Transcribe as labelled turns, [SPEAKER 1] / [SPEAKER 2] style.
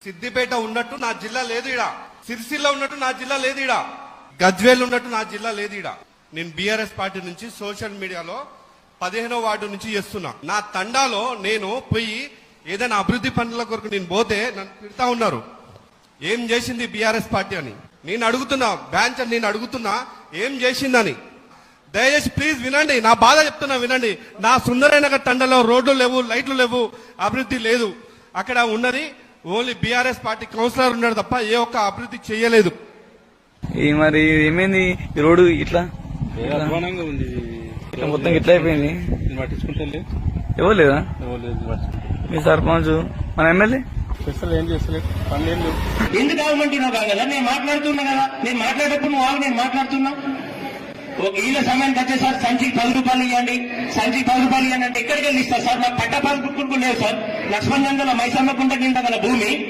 [SPEAKER 1] సిద్దిపేట ఉన్నట్టు నా జిల్లా లేదు ఇడా, సిరిసిల్ల ఉన్నట్టు నా జిల్లా లేదు ఇడా, గజ్వేల్ ఉన్నట్టు నా జిల్లా లేదు ఇడా. నేను బీఆర్ఎస్ పార్టీ నుంచి సోషల్ మీడియాలో 15వ వార్డు నుంచి చేస్తున్నా. నా తండాలో నేను పోయి ఏదైనా అభివృద్ధి పనుల కొరకు నేను పోతే నన్ను తిడతా ఉన్నారు, ఏం చేసింది బీఆర్ఎస్ పార్టీ అని. నేను అడుగుతున్నా, బ్యాంచర్ నేను అడుగుతున్నా ఏం చేసిందని. దయచేసి ప్లీజ్ వినండి, నా బాధ చెప్తున్నా వినండి. నా సుందరనగర్ తండలో రోడ్లు లేవు, లైట్లు లేవు, అభివృద్ధి లేదు. అక్కడ ఉన్నది ఓన్లీ బీఆర్ఎస్ పార్టీ కౌన్సిలర్ ఉన్నాడు తప్ప ఏ ఒక్క అభివృద్ధి చేయలేదు.
[SPEAKER 2] మరి ఏమైంది ఈ రోడ్డు ఇట్లా
[SPEAKER 3] ఉంది,
[SPEAKER 2] ఇట్లా మొత్తం ఇట్లా అయిపోయింది.
[SPEAKER 3] పట్టించుకుంటే
[SPEAKER 2] ఎవరు లేదా మీ సర్పంచ్ మన ఎమ్మెల్యే
[SPEAKER 3] ఏం చేస్తలేదు, పనులు ఏం లేవు.
[SPEAKER 4] ఎందుకు ఆగమంటున్నావు కదా, నేను మాట్లాడుతున్నా కదా, నేను మాట్లాడేటప్పుడు నువ్వు ఆగు, నేను మాట్లాడుతున్నా. వీళ్ళ సమయానికి వచ్చేసారి సంచికి 10 రూపాయలు ఇవ్వండి, సంచికి 10 రూపాయలు ఇవ్వండి అంటే ఎక్కడికి వెళ్ళి ఇస్తారు సార్? నాకు పట్ట పాస్ బుక్ లేదు సార్. లక్ష్మణ్ గంగల మైసమ్మ కుంట కింద గల భూమి